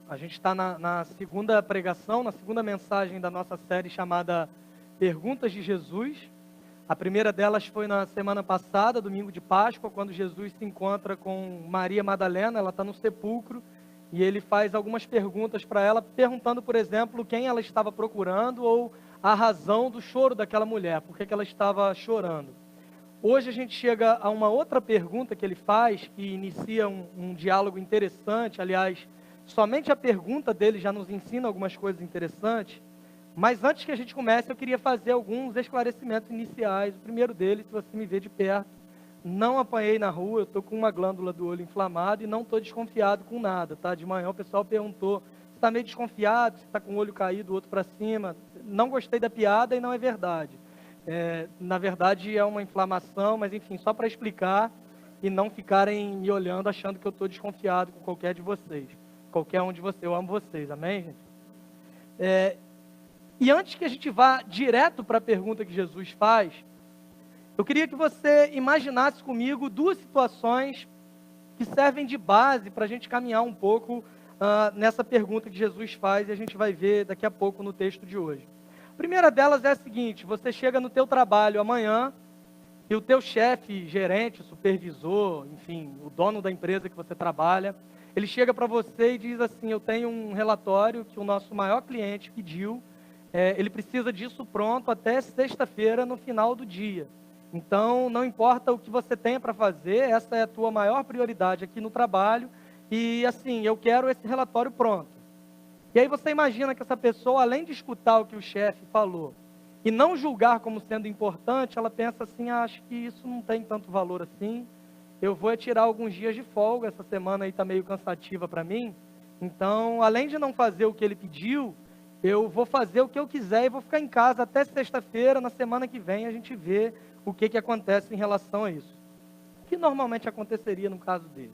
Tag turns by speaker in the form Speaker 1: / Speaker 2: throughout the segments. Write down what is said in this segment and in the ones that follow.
Speaker 1: A gente está na segunda pregação, na segunda mensagem da nossa série chamada Perguntas de Jesus. A primeira delas foi na semana passada, domingo de Páscoa, quando Jesus se encontra com Maria Madalena. Ela está no sepulcro e ele faz algumas perguntas para ela, perguntando, por exemplo, quem ela estava procurando ou a razão do choro daquela mulher, por que ela estava chorando. Hoje a gente chega a uma outra pergunta que ele faz, que inicia um diálogo interessante. Aliás, somente a pergunta dele já nos ensina algumas coisas interessantes. Mas antes que a gente comece, eu queria fazer alguns esclarecimentos iniciais. O primeiro deles, se você me vê de perto, não apanhei na rua, eu estou com uma glândula do olho inflamada e não estou desconfiado com nada, tá? De manhã o pessoal perguntou, você está meio desconfiado, você está com o olho caído, o outro para cima. Não gostei da piada e não é verdade. Na verdade é uma inflamação, mas enfim, só para explicar e não ficarem me olhando achando que eu estou desconfiado com qualquer de vocês. Qualquer um de vocês, eu amo vocês, amém, gente? E antes que a gente vá direto para a pergunta que Jesus faz, eu queria que você imaginasse comigo duas situações que servem de base para a gente caminhar um pouco nessa pergunta que Jesus faz e a gente vai ver daqui a pouco no texto de hoje. A primeira delas é a seguinte: você chega no teu trabalho amanhã e o teu chefe, gerente, supervisor, enfim, o dono da empresa que você trabalha, ele chega para você e diz assim: eu tenho um relatório que o nosso maior cliente pediu, ele precisa disso pronto até sexta-feira no final do dia. Então, não importa o que você tenha para fazer, essa é a tua maior prioridade aqui no trabalho e assim, eu quero esse relatório pronto. E aí você imagina que essa pessoa, além de escutar o que o chefe falou e não julgar como sendo importante, ela pensa assim: acho que isso não tem tanto valor assim, eu vou tirar alguns dias de folga, essa semana aí está meio cansativa para mim, então, além de não fazer o que ele pediu, eu vou fazer o que eu quiser e vou ficar em casa até sexta-feira. Na semana que vem a gente vê o que acontece em relação a isso. O que normalmente aconteceria no caso dele?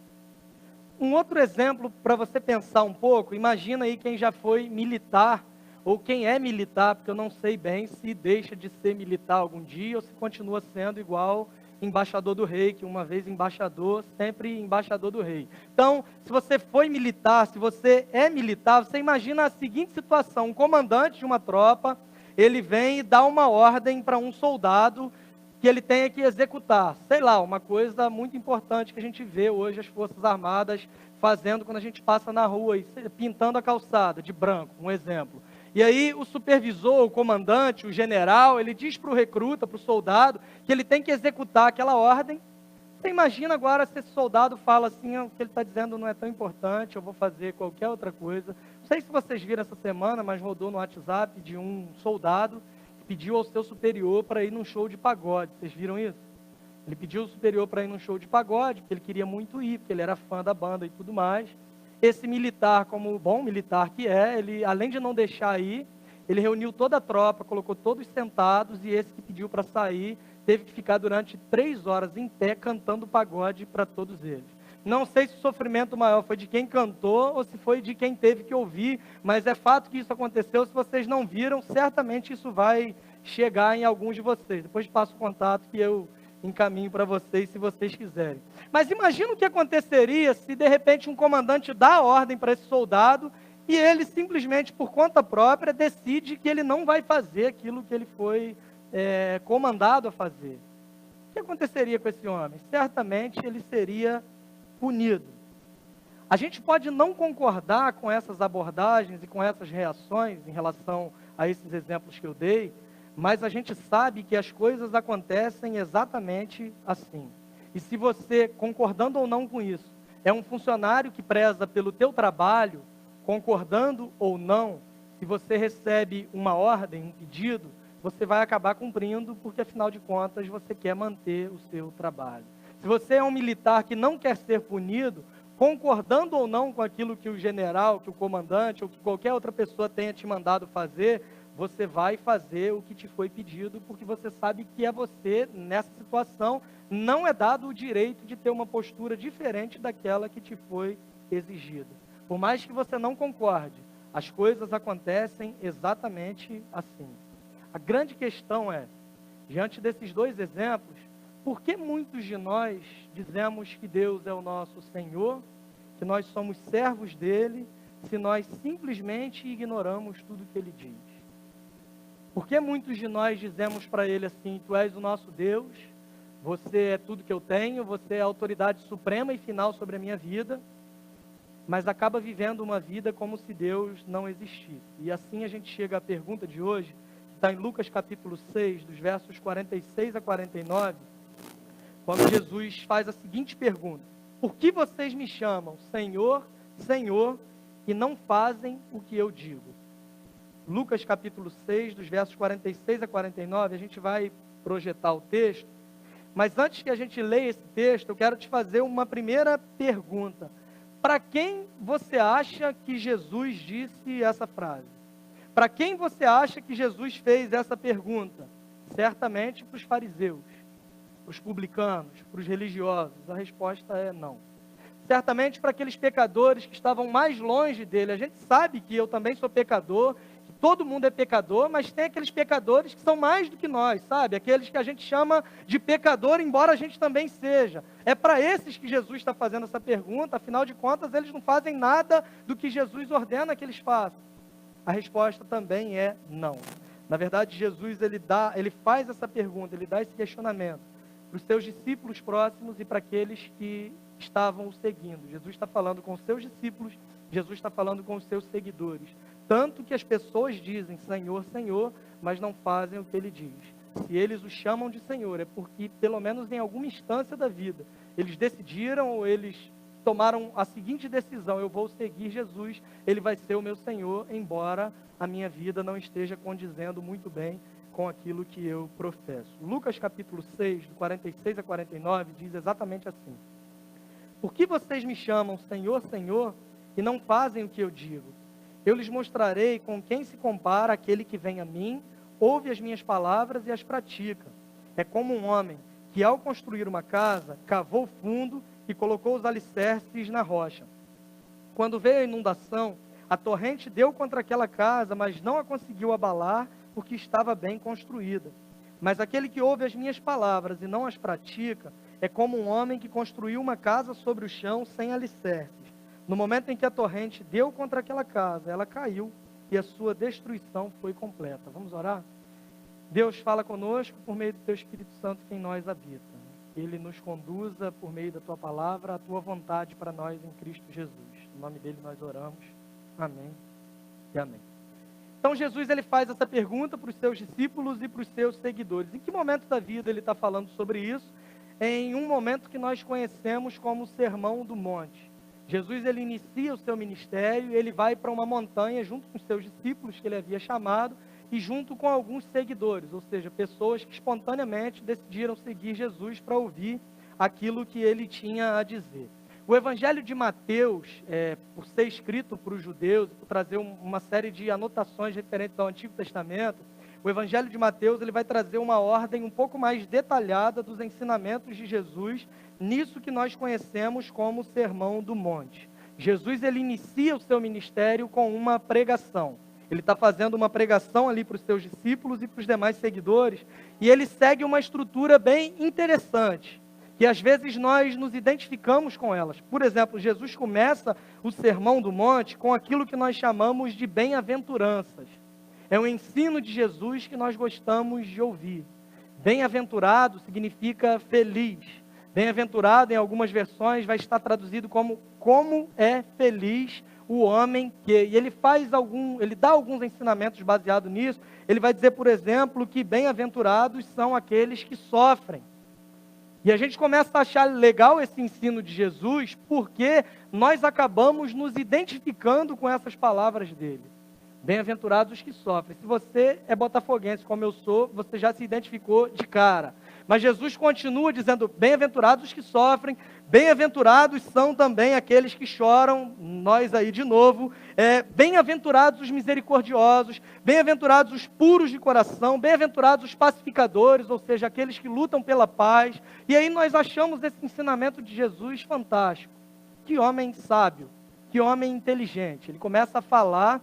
Speaker 1: Um outro exemplo para você pensar um pouco, imagina aí quem já foi militar, ou quem é militar, porque eu não sei bem se deixa de ser militar algum dia, ou se continua sendo igual embaixador do rei, que uma vez embaixador, sempre embaixador do rei. Então, se você foi militar, se você é militar, você imagina a seguinte situação: um comandante de uma tropa, ele vem e dá uma ordem para um soldado que ele tenha que executar, sei lá, uma coisa muito importante que a gente vê hoje as Forças Armadas fazendo quando a gente passa na rua, pintando a calçada de branco, um exemplo. E aí o supervisor, o comandante, o general, ele diz para o recruta, para o soldado, que ele tem que executar aquela ordem. Você imagina agora se esse soldado fala assim: o que ele está dizendo não é tão importante, eu vou fazer qualquer outra coisa. Não sei se vocês viram essa semana, mas rodou no WhatsApp de um soldado pediu ao seu superior para ir num show de pagode. Vocês viram isso? Ele pediu ao superior para ir num show de pagode, porque ele queria muito ir, porque ele era fã da banda e tudo mais. Esse militar, como bom militar que é, ele, além de não deixar ir, ele reuniu toda a tropa, colocou todos sentados, e esse que pediu para sair teve que ficar durante 3 horas em pé cantando pagode para todos eles. Não sei se o sofrimento maior foi de quem cantou ou se foi de quem teve que ouvir, mas é fato que isso aconteceu. Se vocês não viram, certamente isso vai chegar em alguns de vocês. Depois passo o contato que eu encaminho para vocês, se vocês quiserem. Mas imagina o que aconteceria se de repente um comandante dá a ordem para esse soldado e ele simplesmente por conta própria decide que ele não vai fazer aquilo que ele foi comandado a fazer. O que aconteceria com esse homem? Certamente ele seria punido. A gente pode não concordar com essas abordagens e com essas reações em relação a esses exemplos que eu dei, mas a gente sabe que as coisas acontecem exatamente assim. E se você, concordando ou não com isso, é um funcionário que preza pelo teu trabalho, concordando ou não, se você recebe uma ordem, um pedido, você vai acabar cumprindo, porque afinal de contas você quer manter o seu trabalho. Se você é um militar que não quer ser punido, concordando ou não com aquilo que o general, que o comandante ou que qualquer outra pessoa tenha te mandado fazer, você vai fazer o que te foi pedido, porque você sabe que a você, nessa situação, não é dado o direito de ter uma postura diferente daquela que te foi exigida. Por mais que você não concorde, as coisas acontecem exatamente assim. A grande questão é, diante desses dois exemplos, por que muitos de nós dizemos que Deus é o nosso Senhor, que nós somos servos dele, se nós simplesmente ignoramos tudo que ele diz? Por que muitos de nós dizemos para ele assim: tu és o nosso Deus, você é tudo que eu tenho, você é a autoridade suprema e final sobre a minha vida, mas acaba vivendo uma vida como se Deus não existisse? E assim a gente chega à pergunta de hoje, que está em Lucas capítulo 6, dos versos 46 a 49, quando Jesus faz a seguinte pergunta: por que vocês me chamam Senhor, Senhor, e não fazem o que eu digo? Lucas capítulo 6, dos versos 46 a 49, a gente vai projetar o texto, mas antes que a gente leia esse texto, eu quero te fazer uma primeira pergunta. Para quem você acha que Jesus disse essa frase? Para quem você acha que Jesus fez essa pergunta? Certamente para os fariseus, para os publicanos, para os religiosos. A resposta é não. Certamente para aqueles pecadores que estavam mais longe dele. A gente sabe que eu também sou pecador, que todo mundo é pecador, mas tem aqueles pecadores que são mais do que nós, sabe? Aqueles que a gente chama de pecador, embora a gente também seja. É para esses que Jesus está fazendo essa pergunta, afinal de contas, eles não fazem nada do que Jesus ordena que eles façam. A resposta também é não. Na verdade, Jesus ele faz essa pergunta, ele dá esse questionamento para os seus discípulos próximos e para aqueles que estavam o seguindo. Jesus está falando com os seus discípulos, Jesus está falando com os seus seguidores. Tanto que as pessoas dizem Senhor, Senhor, mas não fazem o que ele diz. Se eles o chamam de Senhor, é porque, pelo menos em alguma instância da vida, eles decidiram ou eles tomaram a seguinte decisão: eu vou seguir Jesus, ele vai ser o meu Senhor, embora a minha vida não esteja condizendo muito bem com aquilo que eu professo. Lucas capítulo 6, do 46 a 49, diz exatamente assim: por que vocês me chamam Senhor, Senhor, e não fazem o que eu digo? Eu lhes mostrarei com quem se compara aquele que vem a mim, ouve as minhas palavras e as pratica. É como um homem que, ao construir uma casa, cavou fundo e colocou os alicerces na rocha. Quando veio a inundação, a torrente deu contra aquela casa, mas não a conseguiu abalar, porque estava bem construída. Mas aquele que ouve as minhas palavras e não as pratica, é como um homem que construiu uma casa sobre o chão sem alicerces. No momento em que a torrente deu contra aquela casa, ela caiu e a sua destruição foi completa. Vamos orar? Deus, fala conosco por meio do Teu Espírito Santo que em nós habita. Que Ele nos conduza por meio da Tua palavra, a Tua vontade para nós em Cristo Jesus. Em nome dEle nós oramos. Amém e amém. Então Jesus ele faz essa pergunta para os seus discípulos e para os seus seguidores. Em que momento da vida ele está falando sobre isso? Em um momento que nós conhecemos como o Sermão do Monte. Jesus ele inicia o seu ministério e ele vai para uma montanha junto com os seus discípulos que ele havia chamado e junto com alguns seguidores, ou seja, pessoas que espontaneamente decidiram seguir Jesus para ouvir aquilo que ele tinha a dizer. O Evangelho de Mateus, por ser escrito para os judeus, por trazer uma série de anotações referentes ao Antigo Testamento, o Evangelho de Mateus ele vai trazer uma ordem um pouco mais detalhada dos ensinamentos de Jesus, nisso que nós conhecemos como o Sermão do Monte. Jesus ele inicia o seu ministério com uma pregação. Ele está fazendo uma pregação ali para os seus discípulos e para os demais seguidores, e ele segue uma estrutura bem interessante, que às vezes nós nos identificamos com elas. Por exemplo, Jesus começa o Sermão do Monte com aquilo que nós chamamos de bem-aventuranças. É um ensino de Jesus que nós gostamos de ouvir. Bem-aventurado significa feliz. Bem-aventurado, em algumas versões, vai estar traduzido como é feliz o homem que... E ele dá alguns ensinamentos baseados nisso. Ele vai dizer, por exemplo, que bem-aventurados são aqueles que sofrem. E a gente começa a achar legal esse ensino de Jesus, porque nós acabamos nos identificando com essas palavras dele. Bem-aventurados os que sofrem. Se você é botafoguense, como eu sou, você já se identificou de cara. Mas Jesus continua dizendo, bem-aventurados os que sofrem, bem-aventurados são também aqueles que choram, nós aí de novo, bem-aventurados os misericordiosos, bem-aventurados os puros de coração, bem-aventurados os pacificadores, ou seja, aqueles que lutam pela paz. E aí nós achamos esse ensinamento de Jesus fantástico. Que homem sábio, que homem inteligente. Ele começa a falar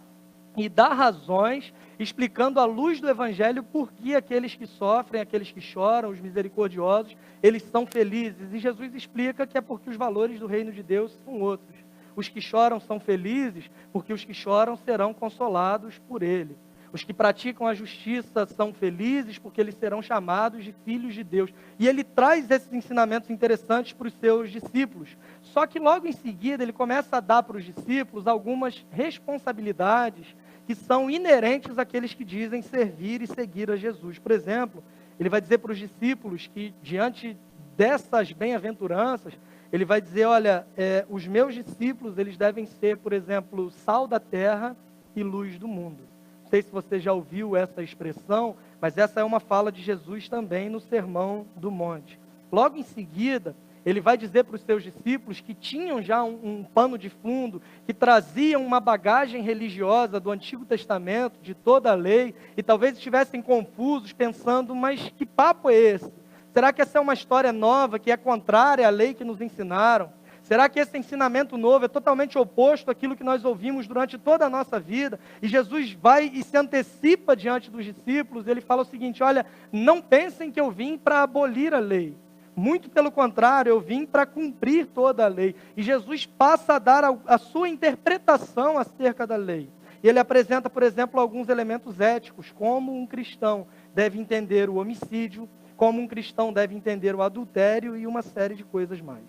Speaker 1: e dá razões, explicando à luz do Evangelho por que aqueles que sofrem, aqueles que choram, os misericordiosos, eles são felizes. E Jesus explica que é porque os valores do reino de Deus são outros. os que choram são felizes, porque os que choram serão consolados por ele. Os que praticam a justiça são felizes, porque eles serão chamados de filhos de Deus. E ele traz esses ensinamentos interessantes para os seus discípulos. Só que logo em seguida ele começa a dar para os discípulos algumas responsabilidades que são inerentes àqueles que dizem servir e seguir a Jesus. Por exemplo, ele vai dizer para os discípulos que diante dessas bem-aventuranças, ele vai dizer, olha, os meus discípulos, eles devem ser, por exemplo, sal da terra e luz do mundo. Não sei se você já ouviu essa expressão, mas essa é uma fala de Jesus também no Sermão do Monte. Logo em seguida, ele vai dizer para os seus discípulos que tinham já um pano de fundo, que traziam uma bagagem religiosa do Antigo Testamento, de toda a lei, e talvez estivessem confusos, pensando, mas que papo é esse? Será que essa é uma história nova, que é contrária à lei que nos ensinaram? Será que esse ensinamento novo é totalmente oposto àquilo que nós ouvimos durante toda a nossa vida? E Jesus vai e se antecipa diante dos discípulos, ele fala o seguinte, olha, não pensem que eu vim para abolir a lei. Muito pelo contrário, eu vim para cumprir toda a lei. E Jesus passa a dar a sua interpretação acerca da lei. E ele apresenta, por exemplo, alguns elementos éticos, como um cristão deve entender o homicídio, como um cristão deve entender o adultério e uma série de coisas mais.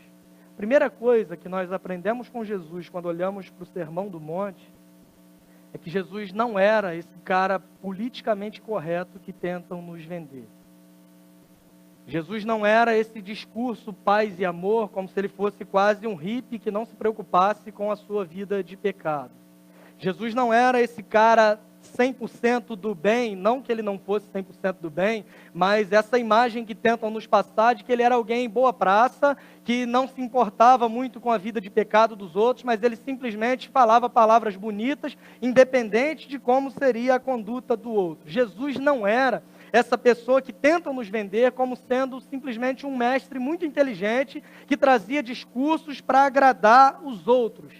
Speaker 1: Primeira coisa que nós aprendemos com Jesus quando olhamos para o Sermão do Monte é que Jesus não era esse cara politicamente correto que tentam nos vender. Jesus não era esse discurso paz e amor, como se ele fosse quase um hippie que não se preocupasse com a sua vida de pecado. Jesus não era esse cara 100% do bem, não que ele não fosse 100% do bem, mas essa imagem que tentam nos passar de que ele era alguém boa praça, que não se importava muito com a vida de pecado dos outros, mas ele simplesmente falava palavras bonitas, independente de como seria a conduta do outro. Jesus não era essa pessoa que tentam nos vender como sendo simplesmente um mestre muito inteligente, que trazia discursos para agradar os outros.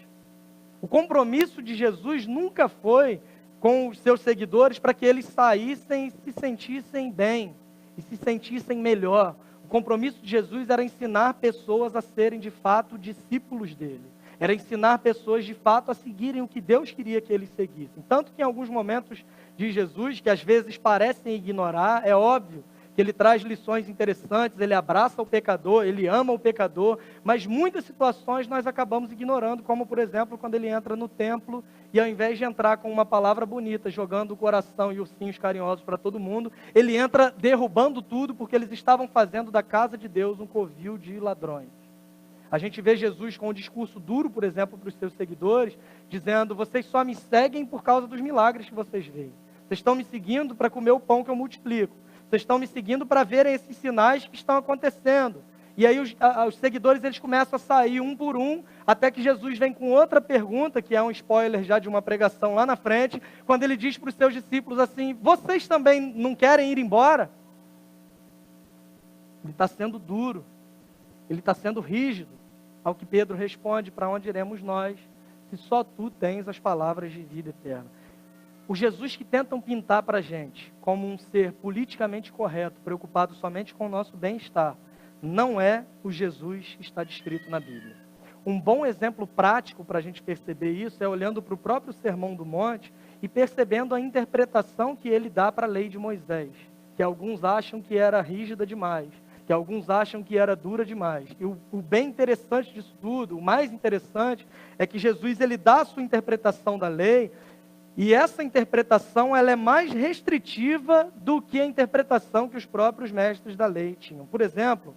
Speaker 1: O compromisso de Jesus nunca foi com os seus seguidores para que eles saíssem e se sentissem bem, e se sentissem melhor. O compromisso de Jesus era ensinar pessoas a serem de fato discípulos dele. Era ensinar pessoas de fato a seguirem o que Deus queria que eles seguissem. Tanto que em alguns momentos de Jesus, que às vezes parecem ignorar, é óbvio que ele traz lições interessantes, ele abraça o pecador, ele ama o pecador, mas muitas situações nós acabamos ignorando, como por exemplo, quando ele entra no templo e ao invés de entrar com uma palavra bonita, jogando o coração e ursinhos carinhosos para todo mundo, ele entra derrubando tudo, porque eles estavam fazendo da casa de Deus um covil de ladrões. A gente vê Jesus com um discurso duro, por exemplo, para os seus seguidores, dizendo, vocês só me seguem por causa dos milagres que vocês veem. Vocês estão me seguindo para comer o pão que eu multiplico. Vocês estão me seguindo para verem esses sinais que estão acontecendo. E aí os seguidores eles começam a sair um por um, até que Jesus vem com outra pergunta, que é um spoiler já de uma pregação lá na frente, quando ele diz para os seus discípulos assim, vocês também não querem ir embora? Ele está sendo duro, ele está sendo rígido. Ao que Pedro responde, para onde iremos nós, se só tu tens as palavras de vida eterna. O Jesus que tentam pintar para a gente como um ser politicamente correto, preocupado somente com o nosso bem-estar, não é o Jesus que está descrito na Bíblia. Um bom exemplo prático para a gente perceber isso é olhando para o próprio Sermão do Monte e percebendo a interpretação que ele dá para a lei de Moisés, que alguns acham que era rígida demais, que alguns acham que era dura demais. E o bem interessante disso tudo, o mais interessante, é que Jesus ele dá a sua interpretação da lei, e essa interpretação ela é mais restritiva do que a interpretação que os próprios mestres da lei tinham. Por exemplo,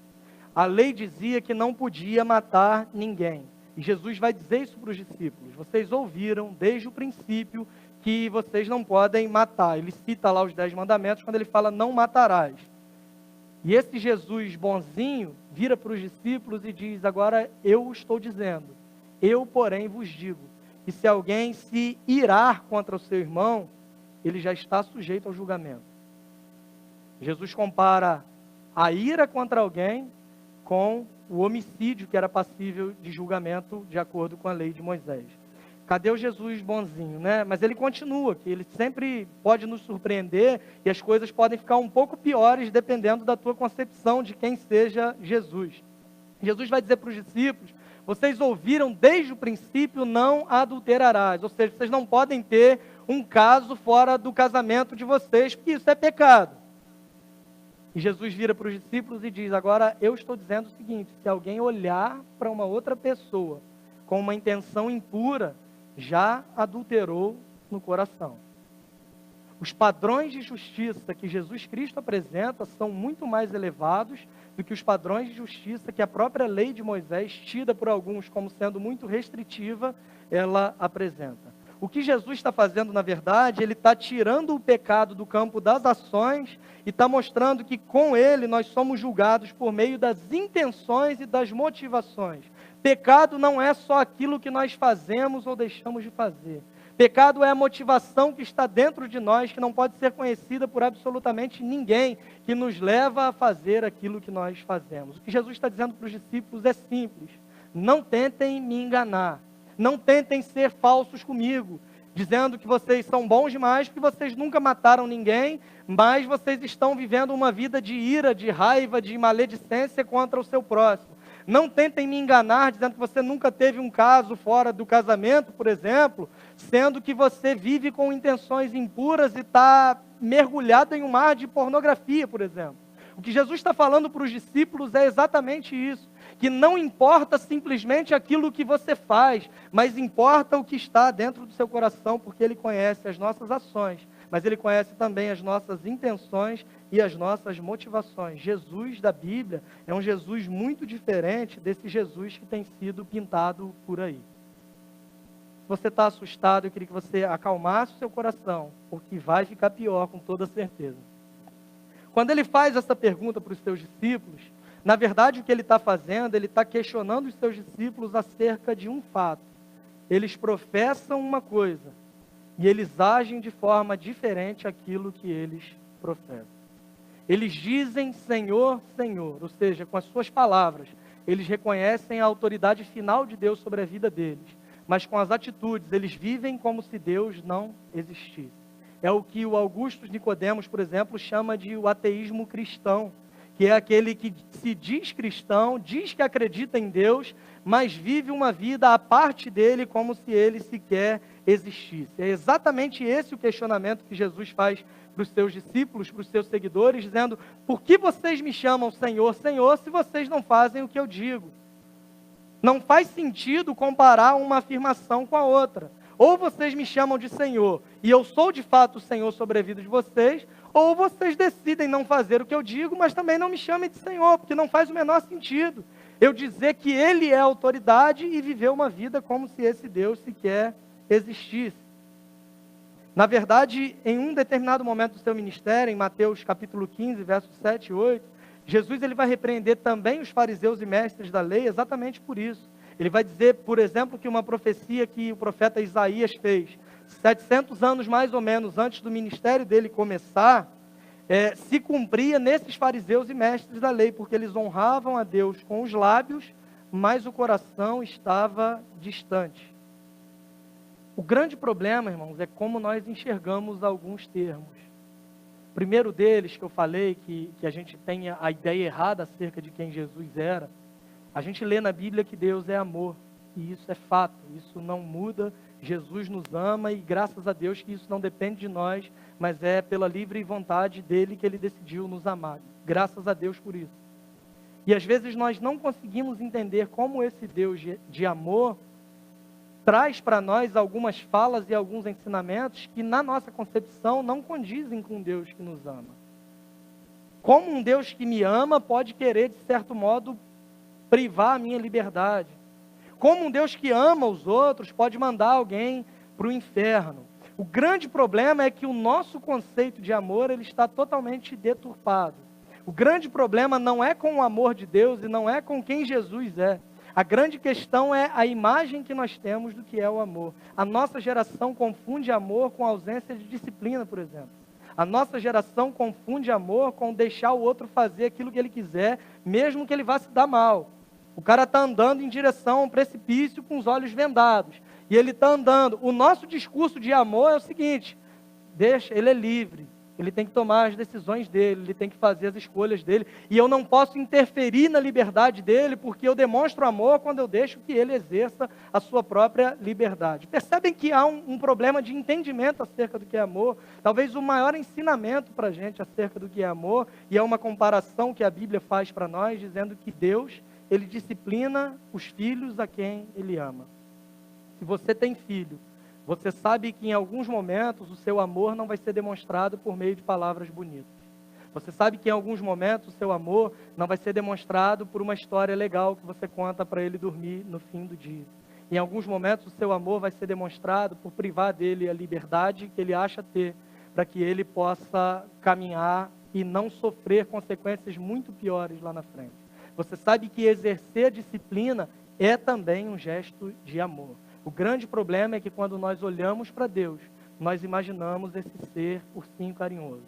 Speaker 1: a lei dizia que não podia matar ninguém. E Jesus vai dizer isso para os discípulos. Vocês ouviram desde o princípio que vocês não podem matar. Ele cita lá os 10 mandamentos quando ele fala não matarás. E esse Jesus bonzinho vira para os discípulos e diz, agora eu estou dizendo, eu porém vos digo, que se alguém se irar contra o seu irmão, ele já está sujeito ao julgamento. Jesus compara a ira contra alguém com o homicídio que era passível de julgamento de acordo com a lei de Moisés. Cadê o Jesus bonzinho, né? Mas ele continua, que ele sempre pode nos surpreender e as coisas podem ficar um pouco piores dependendo da tua concepção de quem seja Jesus. Jesus vai dizer para os discípulos, Vocês ouviram desde o princípio, não adulterarás. Ou seja, vocês não podem ter um caso fora do casamento de vocês, porque isso é pecado. E Jesus vira para os discípulos e diz: agora eu estou dizendo o seguinte, se alguém olhar para uma outra pessoa com uma intenção impura, já adulterou no coração. Os padrões de justiça que Jesus Cristo apresenta são muito mais elevados do que os padrões de justiça que a própria lei de Moisés, tida por alguns como sendo muito restritiva, ela apresenta. O que Jesus está fazendo, na verdade, ele está tirando o pecado do campo das ações e está mostrando que com ele nós somos julgados por meio das intenções e das motivações. Pecado não é só aquilo que nós fazemos ou deixamos de fazer. Pecado é a motivação que está dentro de nós, que não pode ser conhecida por absolutamente ninguém, que nos leva a fazer aquilo que nós fazemos. O que Jesus está dizendo para os discípulos é simples: não tentem me enganar, não tentem ser falsos comigo, dizendo que vocês são bons demais, porque vocês nunca mataram ninguém, mas vocês estão vivendo uma vida de ira, de raiva, de maledicência contra o seu próximo. Não tentem me enganar, dizendo que você nunca teve um caso fora do casamento, por exemplo, sendo que você vive com intenções impuras e está mergulhado em um mar de pornografia, por exemplo. O que Jesus está falando para os discípulos é exatamente isso, que não importa simplesmente aquilo que você faz, mas importa o que está dentro do seu coração, porque Ele conhece as nossas ações, mas Ele conhece também as nossas intenções e as nossas motivações. Jesus da Bíblia é um Jesus muito diferente desse Jesus que tem sido pintado por aí. Se você está assustado, eu queria que você acalmasse o seu coração, porque vai ficar pior com toda certeza. Quando ele faz essa pergunta para os seus discípulos, na verdade o que ele está fazendo, ele está questionando os seus discípulos acerca de um fato. Eles professam uma coisa e eles agem de forma diferente àquilo que eles professam. Eles dizem Senhor, Senhor, ou seja, com as suas palavras, eles reconhecem a autoridade final de Deus sobre a vida deles, mas com as atitudes, eles vivem como se Deus não existisse. É o que o Augusto Nicodemos, por exemplo, chama de o ateísmo cristão, que é aquele que se diz cristão, diz que acredita em Deus, mas vive uma vida à parte dele como se ele sequer existisse. É exatamente esse o questionamento que Jesus faz para os seus discípulos, para os seus seguidores, dizendo: por que vocês me chamam Senhor, Senhor, se vocês não fazem o que eu digo? Não faz sentido comparar uma afirmação com a outra. Ou vocês me chamam de Senhor, e eu sou de fato o Senhor sobre a vida de vocês, ou vocês decidem não fazer o que eu digo, mas também não me chamem de Senhor, porque não faz o menor sentido eu dizer que Ele é autoridade e viver uma vida como se esse Deus sequer existisse. Na verdade, em um determinado momento do seu ministério, em Mateus capítulo 15, versos 7 e 8, Jesus ele vai repreender também os fariseus e mestres da lei exatamente por isso. Ele vai dizer, por exemplo, que uma profecia que o profeta Isaías fez 700 anos mais ou menos antes do ministério dele começar, se cumpria nesses fariseus e mestres da lei, porque eles honravam a Deus com os lábios, mas o coração estava distante. O grande problema, irmãos, é como nós enxergamos alguns termos. O primeiro deles, que eu falei, que a gente tem a ideia errada acerca de quem Jesus era, a gente lê na Bíblia que Deus é amor, e isso é fato, isso não muda. Jesus nos ama e graças a Deus que isso não depende de nós, mas é pela livre vontade dele que ele decidiu nos amar. Graças a Deus por isso. E às vezes nós não conseguimos entender como esse Deus de amor traz para nós algumas falas e alguns ensinamentos que na nossa concepção não condizem com Deus que nos ama. Como um Deus que me ama pode querer, de certo modo, privar a minha liberdade? Como um Deus que ama os outros pode mandar alguém para o inferno? O grande problema é que o nosso conceito de amor ele está totalmente deturpado. O grande problema não é com o amor de Deus e não é com quem Jesus é. A grande questão é a imagem que nós temos do que é o amor. A nossa geração confunde amor com ausência de disciplina, por exemplo. A nossa geração confunde amor com deixar o outro fazer aquilo que ele quiser, mesmo que ele vá se dar mal. O cara está andando em direção a um precipício com os olhos vendados. E ele está andando. O nosso discurso de amor é o seguinte: deixa, ele é livre. Ele tem que tomar as decisões dele, ele tem que fazer as escolhas dele. E eu não posso interferir na liberdade dele, porque eu demonstro amor quando eu deixo que ele exerça a sua própria liberdade. Percebem que há um problema de entendimento acerca do que é amor? Talvez o maior ensinamento para a gente acerca do que é amor, e é uma comparação que a Bíblia faz para nós, dizendo que Deus, ele disciplina os filhos a quem ele ama. Se você tem filho, você sabe que em alguns momentos o seu amor não vai ser demonstrado por meio de palavras bonitas. Você sabe que em alguns momentos o seu amor não vai ser demonstrado por uma história legal que você conta para ele dormir no fim do dia. Em alguns momentos o seu amor vai ser demonstrado por privar dele a liberdade que ele acha ter, para que ele possa caminhar e não sofrer consequências muito piores lá na frente. Você sabe que exercer a disciplina é também um gesto de amor. O grande problema é que quando nós olhamos para Deus, nós imaginamos esse ser ursinho carinhoso.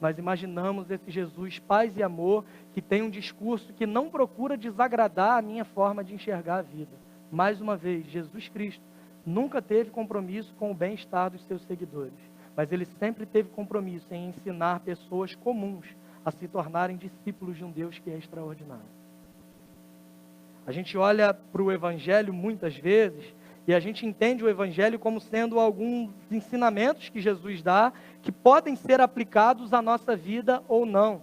Speaker 1: Nós imaginamos esse Jesus paz e amor, que tem um discurso que não procura desagradar a minha forma de enxergar a vida. Mais uma vez, Jesus Cristo nunca teve compromisso com o bem-estar dos seus seguidores, mas ele sempre teve compromisso em ensinar pessoas comuns a se tornarem discípulos de um Deus que é extraordinário. A gente olha para o Evangelho muitas vezes e a gente entende o Evangelho como sendo alguns ensinamentos que Jesus dá que podem ser aplicados à nossa vida ou não.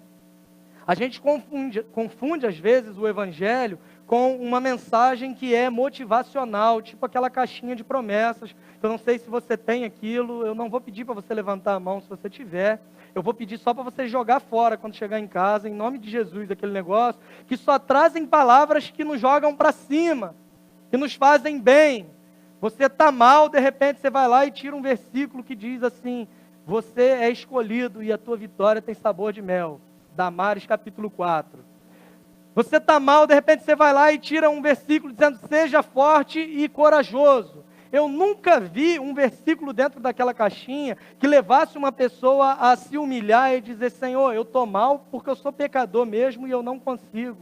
Speaker 1: A gente confunde às vezes o Evangelho com uma mensagem que é motivacional, tipo aquela caixinha de promessas. Eu não sei se você tem aquilo, eu não vou pedir para você levantar a mão se você tiver. Eu vou pedir só para você jogar fora quando chegar em casa, em nome de Jesus, aquele negócio, que só trazem palavras que nos jogam para cima, que nos fazem bem. Você está mal, de repente você vai lá e tira um versículo que diz assim: você é escolhido e a tua vitória tem sabor de mel. Damares capítulo 4. Você está mal, de repente você vai lá e tira um versículo dizendo: seja forte e corajoso. Eu nunca vi um versículo dentro daquela caixinha que levasse uma pessoa a se humilhar e dizer: Senhor, eu estou mal porque eu sou pecador mesmo e eu não consigo.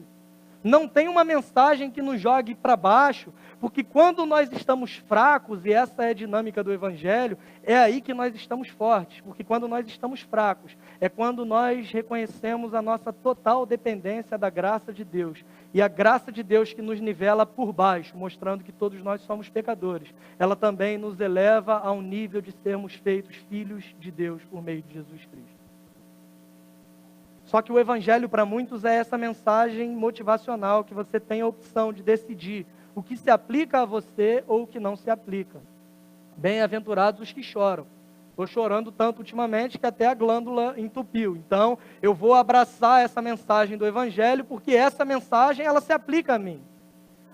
Speaker 1: Não tem uma mensagem que nos jogue para baixo, porque quando nós estamos fracos, e essa é a dinâmica do Evangelho, é aí que nós estamos fortes, porque quando nós estamos fracos, é quando nós reconhecemos a nossa total dependência da graça de Deus, e a graça de Deus que nos nivela por baixo, mostrando que todos nós somos pecadores, ela também nos eleva a um nível de sermos feitos filhos de Deus por meio de Jesus Cristo. Só que o Evangelho para muitos é essa mensagem motivacional, que você tem a opção de decidir o que se aplica a você ou o que não se aplica. Bem-aventurados os que choram. Estou chorando tanto ultimamente que até a glândula entupiu. Então, eu vou abraçar essa mensagem do Evangelho, porque essa mensagem, ela se aplica a mim.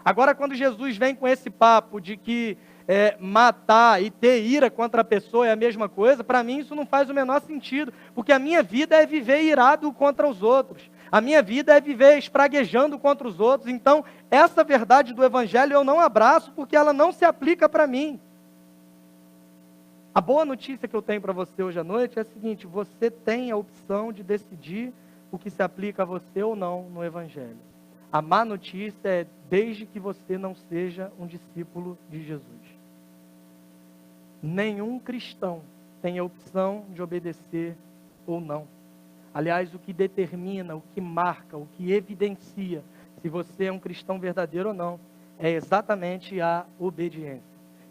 Speaker 1: Agora, quando Jesus vem com esse papo de que matar e ter ira contra a pessoa é a mesma coisa, para mim isso não faz o menor sentido, porque a minha vida é viver irado contra os outros, a minha vida é viver espraguejando contra os outros. Então essa verdade do Evangelho eu não abraço, porque ela não se aplica para mim. A boa notícia que eu tenho para você hoje à noite é a seguinte: você tem a opção de decidir o que se aplica a você ou não no Evangelho. A má notícia é desde que você não seja um discípulo de Jesus. Nenhum cristão tem a opção de obedecer ou não. Aliás, o que determina, o que marca, o que evidencia se você é um cristão verdadeiro ou não, é exatamente a obediência.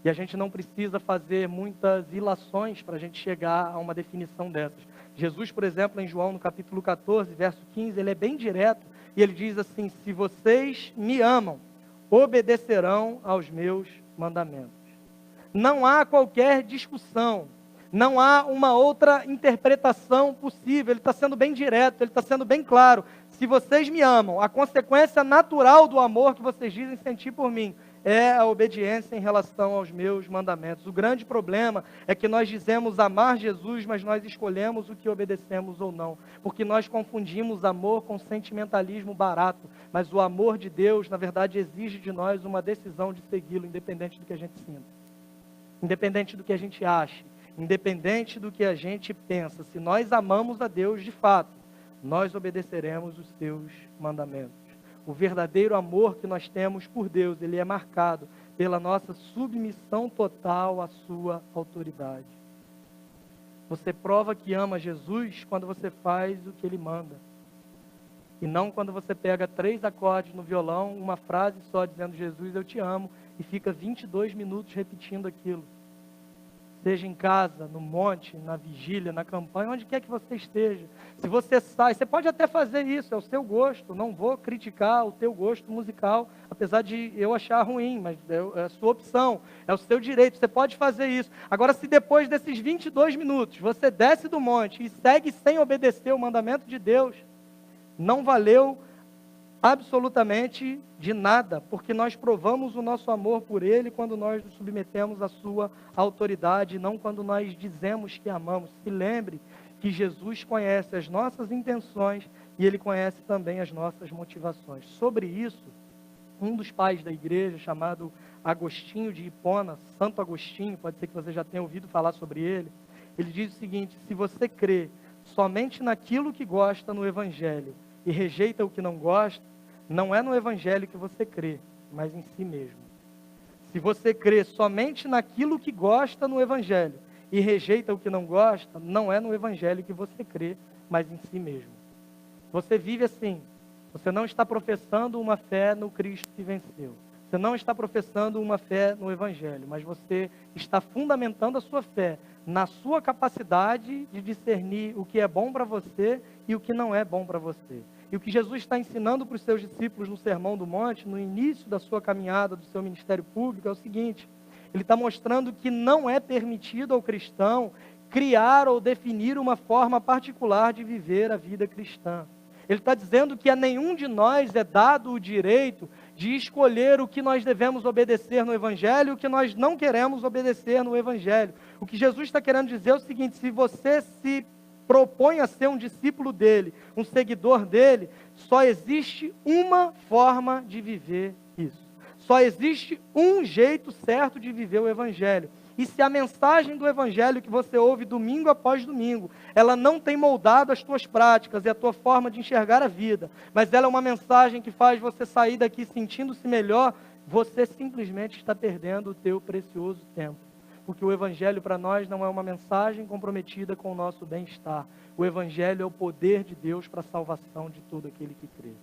Speaker 1: E a gente não precisa fazer muitas ilações para a gente chegar a uma definição dessas. Jesus, por exemplo, em João, no capítulo 14, verso 15, ele é bem direto, e ele diz assim: se vocês me amam, obedecerão aos meus mandamentos. Não há qualquer discussão, não há uma outra interpretação possível. Ele está sendo bem direto, ele está sendo bem claro. Se vocês me amam, a consequência natural do amor que vocês dizem sentir por mim é a obediência em relação aos meus mandamentos. O grande problema é que nós dizemos amar Jesus, mas nós escolhemos o que obedecemos ou não, porque nós confundimos amor com sentimentalismo barato. Mas o amor de Deus, na verdade, exige de nós uma decisão de segui-lo, independente do que a gente sinta, independente do que a gente ache, independente do que a gente pensa. Se nós amamos a Deus de fato, nós obedeceremos os seus mandamentos. O verdadeiro amor que nós temos por Deus, ele é marcado pela nossa submissão total à sua autoridade. Você prova que ama Jesus quando você faz o que Ele manda. E não quando você pega 3 acordes no violão, uma frase só dizendo Jesus, eu te amo, e fica 22 minutos repetindo aquilo. Seja em casa, no monte, na vigília, na campanha, onde quer que você esteja. Se você sai, você pode até fazer isso, é o seu gosto. Não vou criticar o teu gosto musical, apesar de eu achar ruim, mas é a sua opção, é o seu direito, você pode fazer isso. Agora, se depois desses 22 minutos você desce do monte e segue sem obedecer o mandamento de Deus, não valeu absolutamente de nada, porque nós provamos o nosso amor por Ele quando nós nos submetemos à sua autoridade, não quando nós dizemos que amamos. Se lembre que Jesus conhece as nossas intenções e Ele conhece também as nossas motivações. Sobre isso, um dos pais da igreja, chamado Agostinho de Hipona, Santo Agostinho, pode ser que você já tenha ouvido falar sobre ele diz o seguinte: se você crê somente naquilo que gosta no Evangelho e rejeita o que não gosta, não é no Evangelho que você crê, mas em si mesmo. Se você crê somente naquilo que gosta no Evangelho e rejeita o que não gosta, não é no Evangelho que você crê, mas em si mesmo. Você vive assim, você não está professando uma fé no Cristo que venceu. Você não está professando uma fé no Evangelho, mas você está fundamentando a sua fé na sua capacidade de discernir o que é bom para você e o que não é bom para você. E o que Jesus está ensinando para os seus discípulos no Sermão do Monte, no início da sua caminhada, do seu ministério público, é o seguinte: ele está mostrando que não é permitido ao cristão criar ou definir uma forma particular de viver a vida cristã. Ele está dizendo que a nenhum de nós é dado o direito de escolher o que nós devemos obedecer no Evangelho e o que nós não queremos obedecer no Evangelho. O que Jesus está querendo dizer é o seguinte: se você se propõe a ser um discípulo dele, um seguidor dele, só existe uma forma de viver isso. Só existe um jeito certo de viver o Evangelho. E se a mensagem do Evangelho que você ouve domingo após domingo, ela não tem moldado as tuas práticas e a tua forma de enxergar a vida, mas ela é uma mensagem que faz você sair daqui sentindo-se melhor, você simplesmente está perdendo o teu precioso tempo. Porque o Evangelho para nós não é uma mensagem comprometida com o nosso bem-estar. O Evangelho é o poder de Deus para a salvação de todo aquele que crê.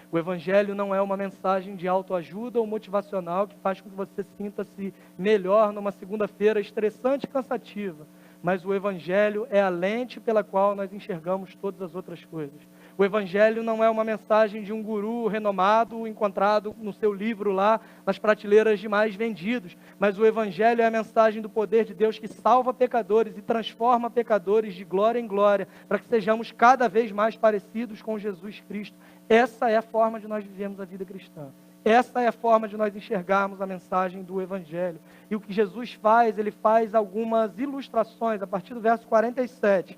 Speaker 1: O Evangelho não é uma mensagem de autoajuda ou motivacional que faz com que você sinta-se melhor numa segunda-feira estressante e cansativa. Mas o Evangelho é a lente pela qual nós enxergamos todas as outras coisas. O Evangelho não é uma mensagem de um guru renomado encontrado no seu livro lá nas prateleiras de mais vendidos. Mas o Evangelho é a mensagem do poder de Deus que salva pecadores e transforma pecadores de glória em glória, para que sejamos cada vez mais parecidos com Jesus Cristo. Essa é a forma de nós vivermos a vida cristã. Essa é a forma de nós enxergarmos a mensagem do Evangelho. E o que Jesus faz, ele faz algumas ilustrações, a partir do verso 47,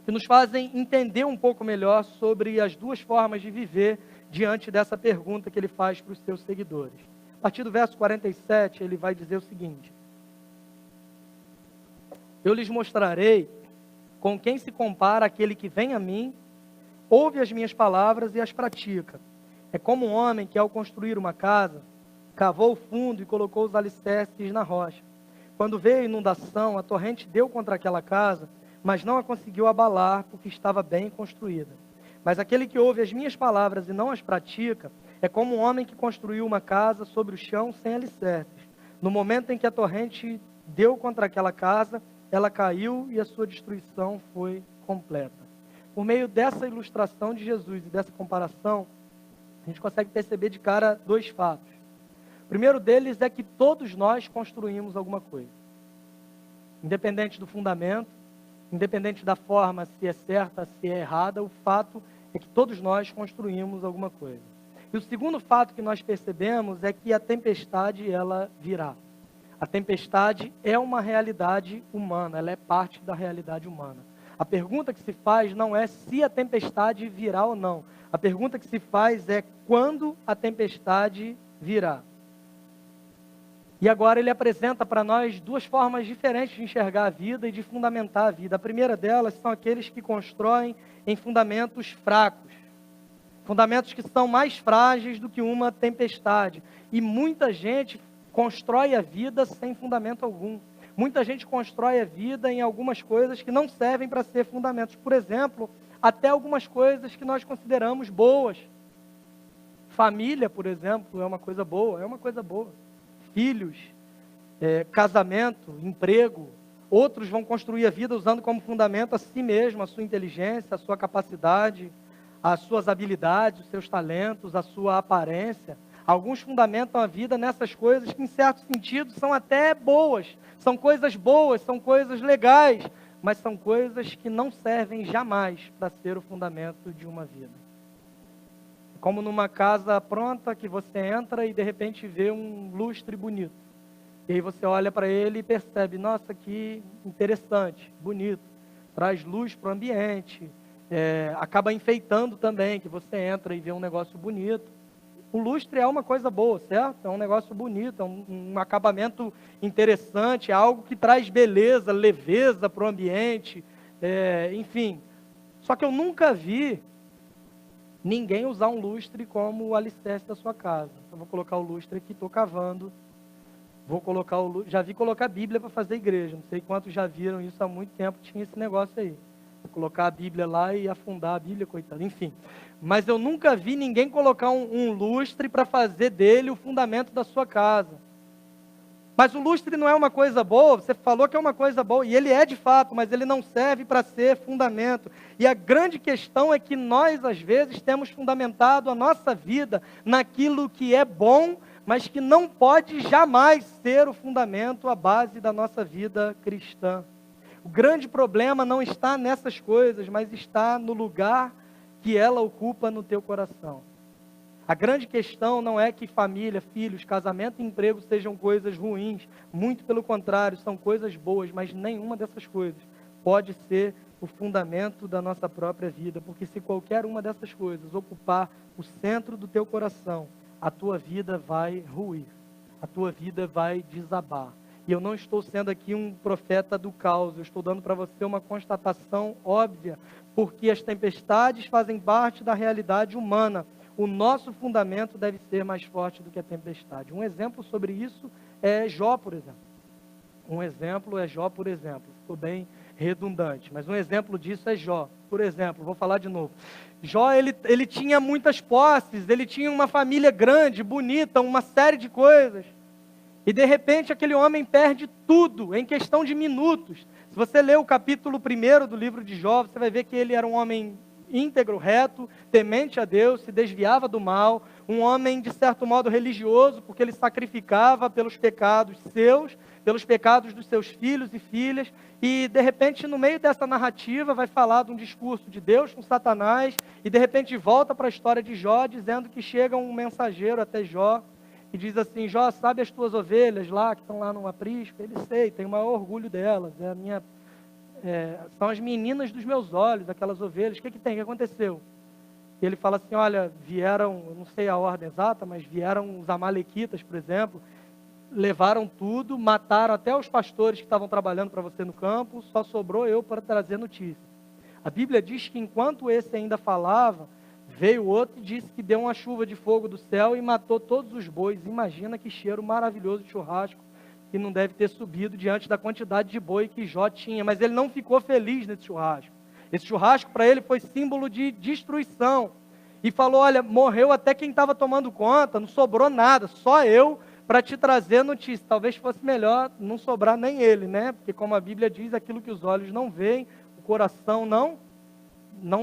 Speaker 1: que nos fazem entender um pouco melhor sobre as duas formas de viver diante dessa pergunta que ele faz para os seus seguidores. A partir do verso 47, ele vai dizer o seguinte: eu lhes mostrarei com quem se compara aquele que vem a mim, ouve as minhas palavras e as pratica. É como um homem que, ao construir uma casa, cavou o fundo e colocou os alicerces na rocha. Quando veio a inundação, a torrente deu contra aquela casa, mas não a conseguiu abalar, porque estava bem construída. Mas aquele que ouve as minhas palavras e não as pratica, é como um homem que construiu uma casa sobre o chão sem alicerces. No momento em que a torrente deu contra aquela casa, ela caiu e a sua destruição foi completa. Por meio dessa ilustração de Jesus e dessa comparação, a gente consegue perceber de cara dois fatos. O primeiro deles é que todos nós construímos alguma coisa. Independente do fundamento, independente da forma, se é certa, se é errada, o fato é que todos nós construímos alguma coisa. E o segundo fato que nós percebemos é que a tempestade, ela virá. A tempestade é uma realidade humana, ela é parte da realidade humana. A pergunta que se faz não é se a tempestade virá ou não. A pergunta que se faz é quando a tempestade virá. E agora ele apresenta para nós duas formas diferentes de enxergar a vida e de fundamentar a vida. A primeira delas são aqueles que constroem em fundamentos fracos. Fundamentos que são mais frágeis do que uma tempestade. E muita gente constrói a vida sem fundamento algum. Muita gente constrói a vida em algumas coisas que não servem para ser fundamentos. Por exemplo, até algumas coisas que nós consideramos boas. Família, por exemplo, é uma coisa boa, Filhos, casamento, emprego. Outros vão construir a vida usando como fundamento a si mesmo, a sua inteligência, a sua capacidade, as suas habilidades, os seus talentos, a sua aparência. Alguns fundamentam a vida nessas coisas que, em certo sentido, são até boas. São coisas boas, são coisas legais, mas são coisas que não servem jamais para ser o fundamento de uma vida. Como numa casa pronta que você entra e de repente vê um lustre bonito. E aí você olha para ele e percebe, nossa, que interessante, bonito, traz luz para o ambiente, acaba enfeitando também, que você entra e vê um negócio bonito. O lustre é uma coisa boa, certo? É um negócio bonito, é um acabamento interessante, é algo que traz beleza, leveza para o ambiente, enfim. Só que eu nunca vi ninguém usar um lustre como o alicerce da sua casa. Eu vou colocar o lustre aqui, estou cavando. Já vi colocar a Bíblia para fazer igreja. Não sei quantos já viram isso há muito tempo, tinha esse negócio aí. Colocar a Bíblia lá e afundar a Bíblia, coitado. Enfim. Mas eu nunca vi ninguém colocar um lustre para fazer dele o fundamento da sua casa. Mas o lustre não é uma coisa boa, você falou que é uma coisa boa, e ele é de fato, mas ele não serve para ser fundamento. E a grande questão é que nós, às vezes, temos fundamentado a nossa vida naquilo que é bom, mas que não pode jamais ser o fundamento, a base da nossa vida cristã. O grande problema não está nessas coisas, mas está no lugar que ela ocupa no teu coração. A grande questão não é que família, filhos, casamento e emprego sejam coisas ruins. Muito pelo contrário, são coisas boas, mas nenhuma dessas coisas pode ser o fundamento da nossa própria vida. Porque se qualquer uma dessas coisas ocupar o centro do teu coração, a tua vida vai ruir, a tua vida vai desabar. E eu não estou sendo aqui um profeta do caos, eu estou dando para você uma constatação óbvia, porque as tempestades fazem parte da realidade humana. O nosso fundamento deve ser mais forte do que a tempestade. Um exemplo sobre isso é Jó, por exemplo. Ficou bem redundante, mas um exemplo disso é Jó. Por exemplo, vou falar de novo. Jó, ele tinha muitas posses, ele tinha uma família grande, bonita, uma série de coisas. E de repente aquele homem perde tudo em questão de minutos. Se você ler o capítulo 1 do livro de Jó, você vai ver que ele era um homem íntegro, reto, temente a Deus, se desviava do mal, um homem de certo modo religioso, porque ele sacrificava pelos pecados seus, pelos pecados dos seus filhos e filhas, e de repente no meio dessa narrativa vai falar de um discurso de Deus com Satanás, e de repente volta para a história de Jó, dizendo que chega um mensageiro até Jó, e diz assim, Jó, sabe as tuas ovelhas lá, que estão lá no aprisco? Ele sei, tem o maior orgulho delas, são as meninas dos meus olhos, aquelas ovelhas, o que tem? O que aconteceu? E ele fala assim, olha, vieram, eu não sei a ordem exata, mas vieram os amalequitas, por exemplo, levaram tudo, mataram até os pastores que estavam trabalhando para você no campo, só sobrou eu para trazer notícia. A Bíblia diz que enquanto esse ainda falava, veio outro e disse que deu uma chuva de fogo do céu e matou todos os bois. Imagina que cheiro maravilhoso de churrasco, que não deve ter subido diante da quantidade de boi que Jó tinha, mas ele não ficou feliz nesse churrasco. Esse churrasco para ele foi símbolo de destruição. E falou, olha, morreu até quem estava tomando conta, não sobrou nada, só eu para te trazer notícia. Talvez fosse melhor não sobrar nem ele, né? Porque como a Bíblia diz, aquilo que os olhos não veem, o coração não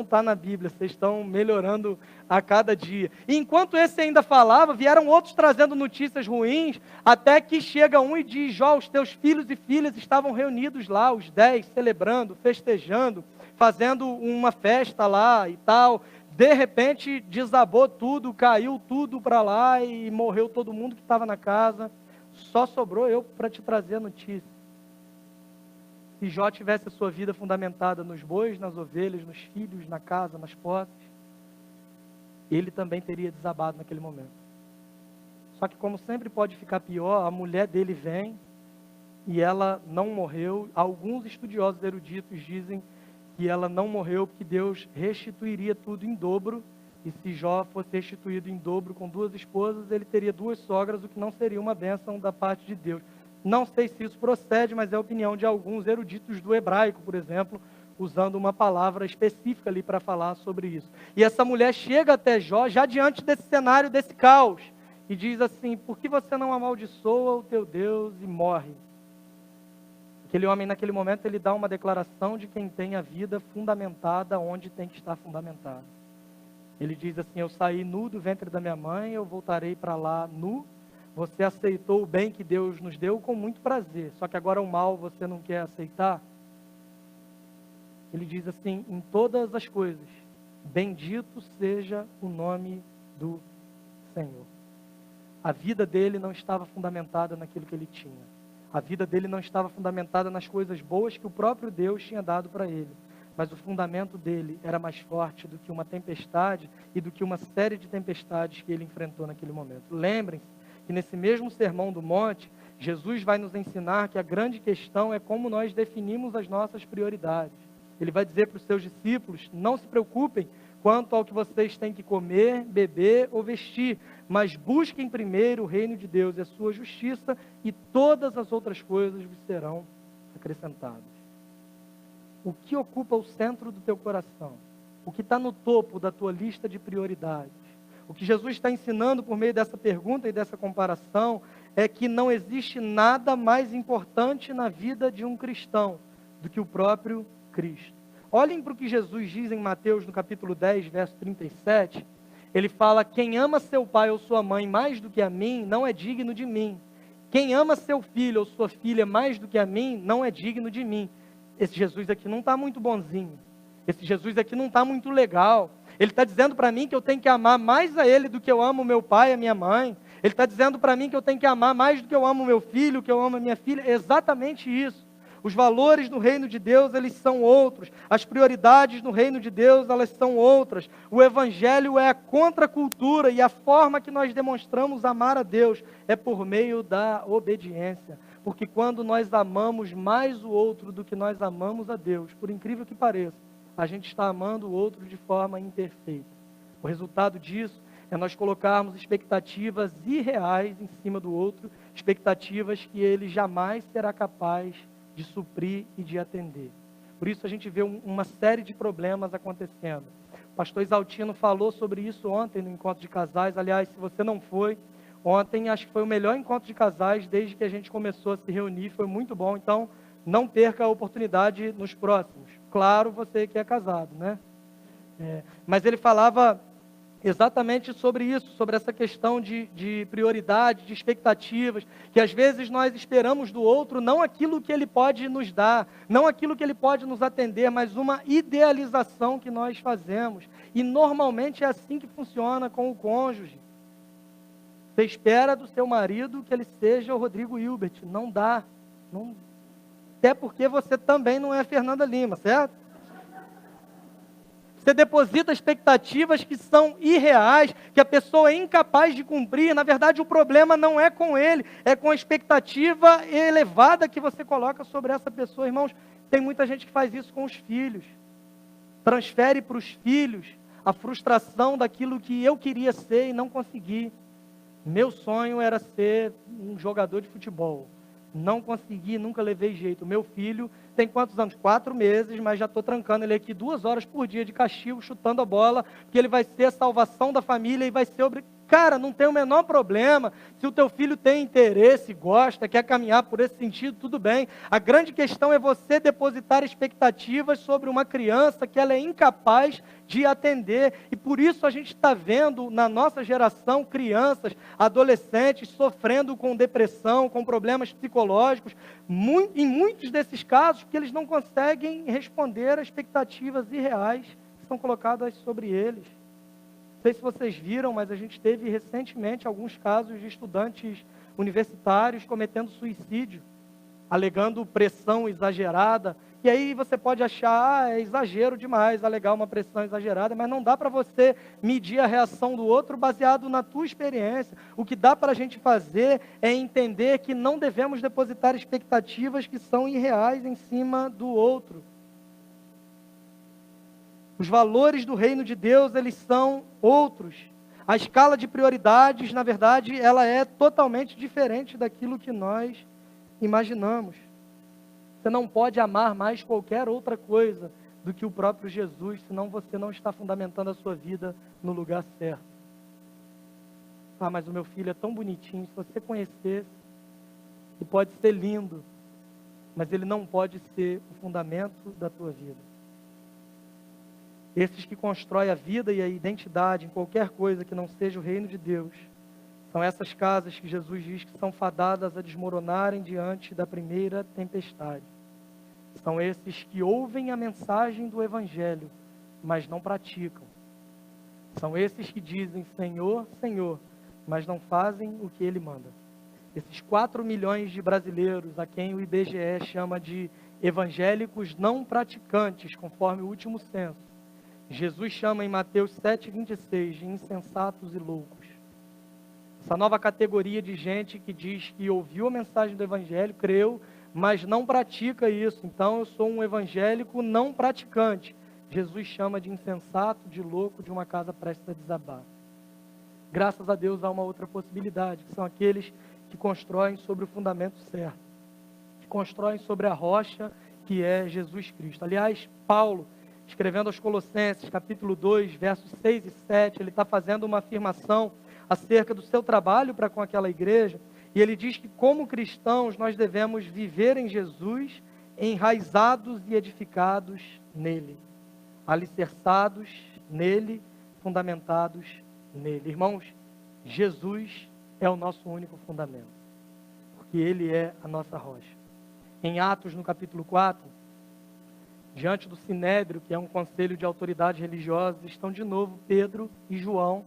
Speaker 1: está na Bíblia, vocês estão melhorando a cada dia. E enquanto esse ainda falava, vieram outros trazendo notícias ruins, até que chega um e diz, Jó, os teus filhos e filhas estavam reunidos lá, os 10, celebrando, festejando, fazendo uma festa lá e tal. De repente desabou tudo, caiu tudo para lá e morreu todo mundo que estava na casa. Só sobrou eu para te trazer a notícia. Se Jó tivesse a sua vida fundamentada nos bois, nas ovelhas, nos filhos, na casa, nas posses, ele também teria desabado naquele momento. Só que como sempre pode ficar pior, a mulher dele vem e ela não morreu. Alguns estudiosos eruditos dizem que ela não morreu porque Deus restituiria tudo em dobro. E se Jó fosse restituído em dobro com 2 esposas, ele teria 2 sogras, o que não seria uma bênção da parte de Deus. Não sei se isso procede, mas é a opinião de alguns eruditos do hebraico, por exemplo, usando uma palavra específica ali para falar sobre isso. E essa mulher chega até Jó, já diante desse cenário, desse caos, e diz assim: por que você não amaldiçoa o teu Deus e morre? Aquele homem, naquele momento, ele dá uma declaração de quem tem a vida fundamentada onde tem que estar fundamentada. Ele diz assim: eu saí nu do ventre da minha mãe, eu voltarei para lá nu. Você aceitou o bem que Deus nos deu com muito prazer, só que agora o mal você não quer aceitar? Ele diz assim: em todas as coisas, bendito seja o nome do Senhor. A vida dele não estava fundamentada naquilo que ele tinha. A vida dele não estava fundamentada nas coisas boas que o próprio Deus tinha dado para ele. Mas o fundamento dele era mais forte do que uma tempestade e do que uma série de tempestades que ele enfrentou naquele momento. Lembrem-se que nesse mesmo Sermão do Monte, Jesus vai nos ensinar que a grande questão é como nós definimos as nossas prioridades. Ele vai dizer para os seus discípulos: não se preocupem quanto ao que vocês têm que comer, beber ou vestir, mas busquem primeiro o reino de Deus e a sua justiça, e todas as outras coisas vos serão acrescentadas. O que ocupa o centro do teu coração? O que está no topo da tua lista de prioridades? O que Jesus está ensinando por meio dessa pergunta e dessa comparação é que não existe nada mais importante na vida de um cristão do que o próprio Cristo. Olhem para o que Jesus diz em Mateus, no capítulo 10, verso 37. Ele fala: quem ama seu pai ou sua mãe mais do que a mim, não é digno de mim. Quem ama seu filho ou sua filha mais do que a mim, não é digno de mim. Esse Jesus aqui não está muito bonzinho. Esse Jesus aqui não está muito legal. Ele está dizendo para mim que eu tenho que amar mais a Ele do que eu amo meu pai e a minha mãe. Ele está dizendo para mim que eu tenho que amar mais do que eu amo meu filho, que eu amo a minha filha. É exatamente isso. Os valores no reino de Deus, eles são outros. As prioridades no reino de Deus, elas são outras. O evangelho é a contracultura e a forma que nós demonstramos amar a Deus é por meio da obediência. Porque quando nós amamos mais o outro do que nós amamos a Deus, por incrível que pareça, a gente está amando o outro de forma imperfeita. O resultado disso é nós colocarmos expectativas irreais em cima do outro, expectativas que ele jamais será capaz de suprir e de atender. Por isso a gente vê uma série de problemas acontecendo. O pastor Isaltino falou sobre isso ontem no encontro de casais. Aliás, se você não foi, ontem acho que foi o melhor encontro de casais desde que a gente começou a se reunir, foi muito bom. Então, não perca a oportunidade nos próximos. Claro, você que é casado, né? Mas ele falava exatamente sobre isso, sobre essa questão de prioridade, de expectativas, que às vezes nós esperamos do outro não aquilo que ele pode nos dar, não aquilo que ele pode nos atender, mas uma idealização que nós fazemos. E normalmente é assim que funciona com o cônjuge. Você espera do seu marido que ele seja o Rodrigo Hilbert. Não dá. Não. Até porque você também não é a Fernanda Lima, certo? Você deposita expectativas que são irreais, que a pessoa é incapaz de cumprir. Na verdade, o problema não é com ele, é com a expectativa elevada que você coloca sobre essa pessoa. Irmãos, tem muita gente que faz isso com os filhos. Transfere para os filhos a frustração daquilo que eu queria ser e não consegui. Meu sonho era ser um jogador de futebol. Não consegui, nunca levei jeito. Meu filho tem quantos anos? 4 meses, mas já estou trancando ele aqui 2 horas por dia de castigo, chutando a bola, porque ele vai ser a salvação da família e vai ser obrigado. Cara, não tem o menor problema. Se o teu filho tem interesse, gosta, quer caminhar por esse sentido, tudo bem. A grande questão é você depositar expectativas sobre uma criança que ela é incapaz de atender. E por isso a gente está vendo na nossa geração crianças, adolescentes sofrendo com depressão, com problemas psicológicos, em muitos desses casos, porque eles não conseguem responder a expectativas irreais que são colocadas sobre eles. Não sei se vocês viram, mas a gente teve recentemente alguns casos de estudantes universitários cometendo suicídio, alegando pressão exagerada. E aí você pode achar, é exagero demais alegar uma pressão exagerada, mas não dá para você medir a reação do outro baseado na tua experiência. O que dá para a gente fazer é entender que não devemos depositar expectativas que são irreais em cima do outro. Os valores do reino de Deus, eles são outros. A escala de prioridades, na verdade, ela é totalmente diferente daquilo que nós imaginamos. Você não pode amar mais qualquer outra coisa do que o próprio Jesus, senão você não está fundamentando a sua vida no lugar certo. Ah, mas o meu filho é tão bonitinho, se você conhecesse, ele pode ser lindo, mas ele não pode ser o fundamento da tua vida. Esses que constroem a vida e a identidade em qualquer coisa que não seja o reino de Deus, são essas casas que Jesus diz que são fadadas a desmoronarem diante da primeira tempestade. São esses que ouvem a mensagem do Evangelho, mas não praticam. São esses que dizem Senhor, Senhor, mas não fazem o que Ele manda. Esses 4 milhões de brasileiros, a quem o IBGE chama de evangélicos não praticantes, conforme o último censo, Jesus chama em Mateus 7,26 de insensatos e loucos. Essa nova categoria de gente que diz que ouviu a mensagem do Evangelho, creu, mas não pratica isso. Então eu sou um evangélico não praticante. Jesus chama de insensato, de louco, de uma casa prestes a desabar. Graças a Deus há uma outra possibilidade, que são aqueles que constroem sobre o fundamento certo, que constroem sobre a rocha que é Jesus Cristo. Aliás, Paulo, escrevendo aos Colossenses, capítulo 2, versos 6 e 7, ele está fazendo uma afirmação acerca do seu trabalho para com aquela igreja, e ele diz que como cristãos nós devemos viver em Jesus, enraizados e edificados nele, alicerçados nele, fundamentados nele. Irmãos, Jesus é o nosso único fundamento, porque ele é a nossa rocha. Em Atos, no capítulo 4, diante do Sinédrio, que é um conselho de autoridades religiosas, estão de novo Pedro e João,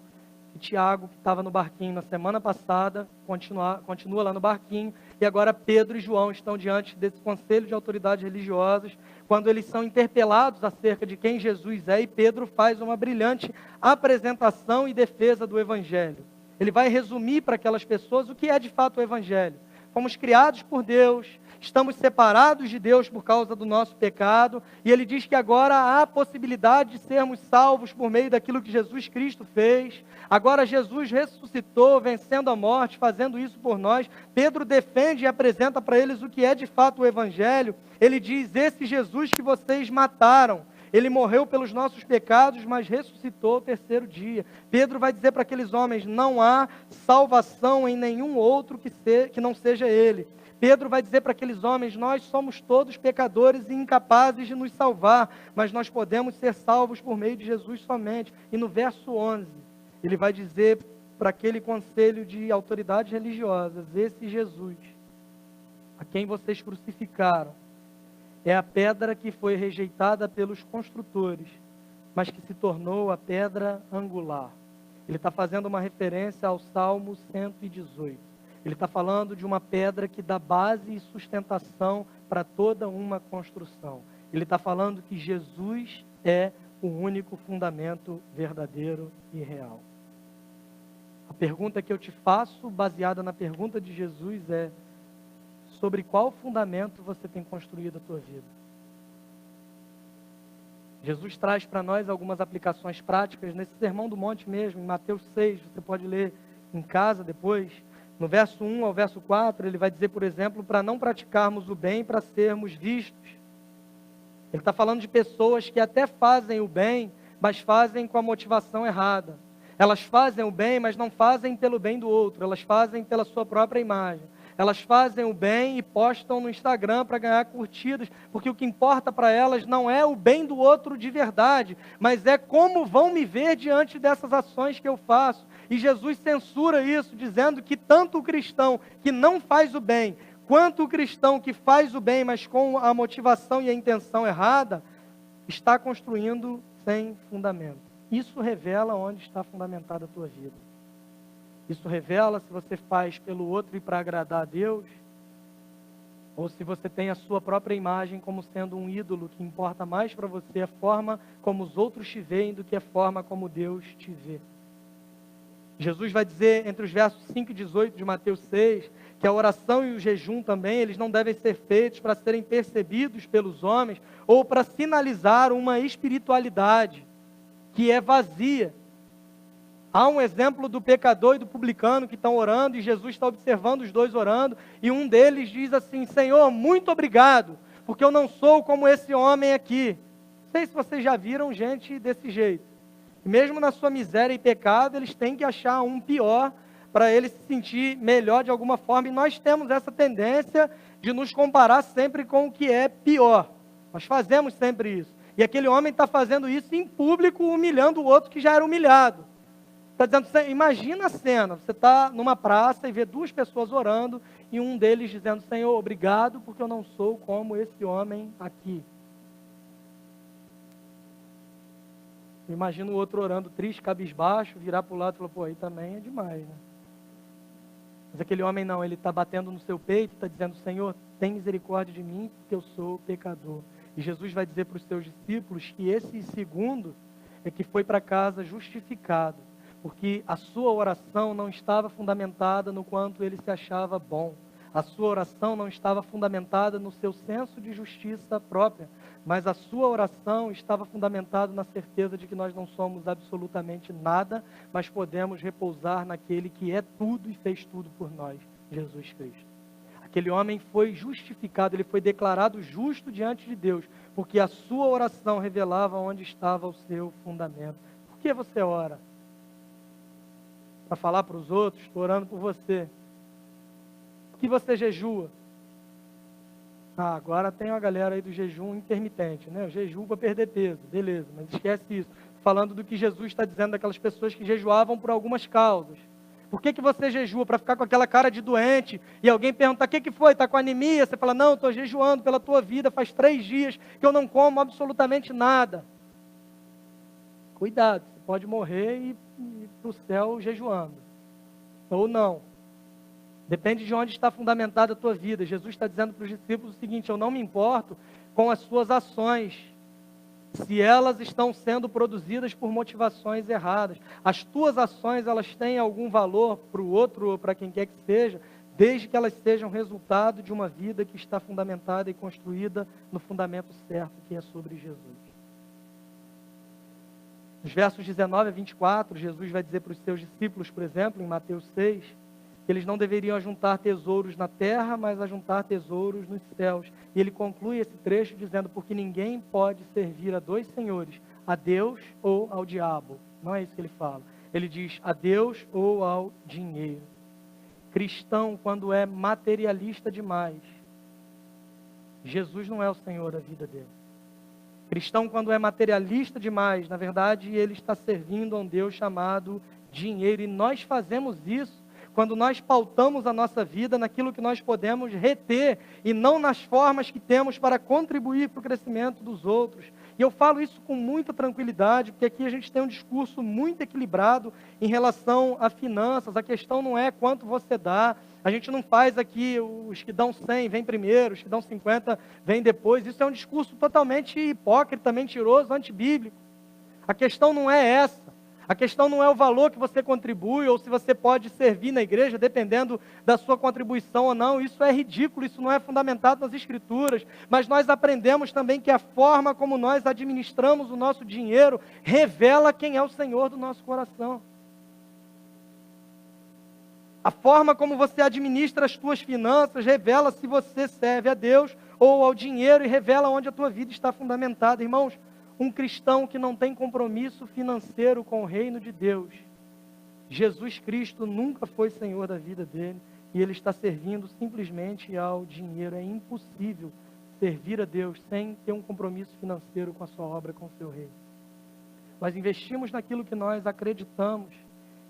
Speaker 1: e Tiago, que estava no barquinho na semana passada, continua lá no barquinho, e agora Pedro e João estão diante desse conselho de autoridades religiosas, quando eles são interpelados acerca de quem Jesus é, e Pedro faz uma brilhante apresentação e defesa do Evangelho. Ele vai resumir para aquelas pessoas o que é de fato o Evangelho. Fomos criados por Deus, estamos separados de Deus por causa do nosso pecado, e ele diz que agora há a possibilidade de sermos salvos por meio daquilo que Jesus Cristo fez. Agora Jesus ressuscitou, vencendo a morte, fazendo isso por nós. Pedro defende e apresenta para eles o que é de fato o Evangelho. Ele diz, esse Jesus que vocês mataram, ele morreu pelos nossos pecados, mas ressuscitou ao terceiro dia. Pedro vai dizer para aqueles homens, não há salvação em nenhum outro que não seja ele. Pedro vai dizer para aqueles homens, nós somos todos pecadores e incapazes de nos salvar, mas nós podemos ser salvos por meio de Jesus somente. E no verso 11, ele vai dizer para aquele conselho de autoridades religiosas, esse Jesus, a quem vocês crucificaram, é a pedra que foi rejeitada pelos construtores, mas que se tornou a pedra angular. Ele está fazendo uma referência ao Salmo 118. Ele está falando de uma pedra que dá base e sustentação para toda uma construção. Ele está falando que Jesus é o único fundamento verdadeiro e real. A pergunta que eu te faço, baseada na pergunta de Jesus, é: sobre qual fundamento você tem construído a tua vida? Jesus traz para nós algumas aplicações práticas nesse Sermão do Monte mesmo, em Mateus 6, você pode ler em casa depois. No verso 1 ao verso 4, ele vai dizer, por exemplo, para não praticarmos o bem para sermos vistos. Ele está falando de pessoas que até fazem o bem, mas fazem com a motivação errada. Elas fazem o bem, mas não fazem pelo bem do outro, elas fazem pela sua própria imagem. Elas fazem o bem e postam no Instagram para ganhar curtidas, porque o que importa para elas não é o bem do outro de verdade, mas é como vão me ver diante dessas ações que eu faço. E Jesus censura isso, dizendo que tanto o cristão que não faz o bem, quanto o cristão que faz o bem, mas com a motivação e a intenção errada, está construindo sem fundamento. Isso revela onde está fundamentada a tua vida. Isso revela se você faz pelo outro e para agradar a Deus, ou se você tem a sua própria imagem como sendo um ídolo, que importa mais para você a forma como os outros te veem do que a forma como Deus te vê. Jesus vai dizer, entre os versos 5 e 18 de Mateus 6, que a oração e o jejum também, eles não devem ser feitos para serem percebidos pelos homens, ou para sinalizar uma espiritualidade que é vazia. Há um exemplo do pecador e do publicano que estão orando, e Jesus está observando os dois orando, e um deles diz assim: Senhor, muito obrigado, porque eu não sou como esse homem aqui. Não sei se vocês já viram gente desse jeito. Mesmo na sua miséria e pecado, eles têm que achar um pior para ele se sentir melhor de alguma forma. E nós temos essa tendência de nos comparar sempre com o que é pior. Nós fazemos sempre isso. E aquele homem está fazendo isso em público, humilhando o outro que já era humilhado. Está dizendo, imagina a cena, você está numa praça e vê duas pessoas orando, e um deles dizendo: Senhor, obrigado, porque eu não sou como esse homem aqui. Imagina o outro orando triste, cabisbaixo, virar para o lado e falar: pô, aí também é demais, né? Mas aquele homem não, ele está batendo no seu peito, está dizendo: Senhor, tem misericórdia de mim, porque eu sou pecador. E Jesus vai dizer para os seus discípulos que esse segundo é que foi para casa justificado, porque a sua oração não estava fundamentada no quanto ele se achava bom. A sua oração não estava fundamentada no seu senso de justiça própria, mas a sua oração estava fundamentada na certeza de que nós não somos absolutamente nada, mas podemos repousar naquele que é tudo e fez tudo por nós, Jesus Cristo. Aquele homem foi justificado, ele foi declarado justo diante de Deus, porque a sua oração revelava onde estava o seu fundamento. Por que você ora? Para falar para os outros? Estou orando por você. Por que você jejua? Ah, agora tem uma galera aí do jejum intermitente, né? Eu jejuo para perder peso, beleza, mas esquece isso. Falando do que Jesus está dizendo daquelas pessoas que jejuavam por algumas causas. Por que você jejua? Para ficar com aquela cara de doente e alguém perguntar: o que foi? Está com anemia? Você fala: não, estou jejuando pela tua vida, faz 3 dias que eu não como absolutamente nada. Cuidado, você pode morrer e ir para o céu jejuando. Ou não. Depende de onde está fundamentada a tua vida. Jesus está dizendo para os discípulos o seguinte: eu não me importo com as suas ações, se elas estão sendo produzidas por motivações erradas. As tuas ações, elas têm algum valor para o outro ou para quem quer que seja, desde que elas sejam resultado de uma vida que está fundamentada e construída no fundamento certo, que é sobre Jesus. Nos versos 19 a 24, Jesus vai dizer para os seus discípulos, por exemplo, em Mateus 6, que eles não deveriam ajuntar tesouros na terra, mas ajuntar tesouros nos céus. E ele conclui esse trecho dizendo: porque ninguém pode servir a 2 senhores, a Deus ou ao diabo. Não é isso que ele fala. Ele diz: a Deus ou ao dinheiro. Cristão, quando é materialista demais, Jesus não é o Senhor da vida dele. Cristão, quando é materialista demais, na verdade, ele está servindo a um Deus chamado dinheiro. E nós fazemos isso quando nós pautamos a nossa vida naquilo que nós podemos reter e não nas formas que temos para contribuir para o crescimento dos outros. E eu falo isso com muita tranquilidade, porque aqui a gente tem um discurso muito equilibrado em relação a finanças. A questão não é quanto você dá. A gente não faz aqui os que dão 100 vêm primeiro, os que dão 50 vêm depois. Isso é um discurso totalmente hipócrita, mentiroso, antibíblico. A questão não é essa. A questão não é o valor que você contribui ou se você pode servir na igreja, dependendo da sua contribuição ou não. Isso é ridículo, isso não é fundamentado nas Escrituras. Mas nós aprendemos também que a forma como nós administramos o nosso dinheiro revela quem é o Senhor do nosso coração. A forma como você administra as suas finanças revela se você serve a Deus ou ao dinheiro e revela onde a tua vida está fundamentada. Irmãos, um cristão que não tem compromisso financeiro com o reino de Deus, Jesus Cristo nunca foi Senhor da vida dele e ele está servindo simplesmente ao dinheiro. É impossível servir a Deus sem ter um compromisso financeiro com a sua obra, com o seu reino. Nós investimos naquilo que nós acreditamos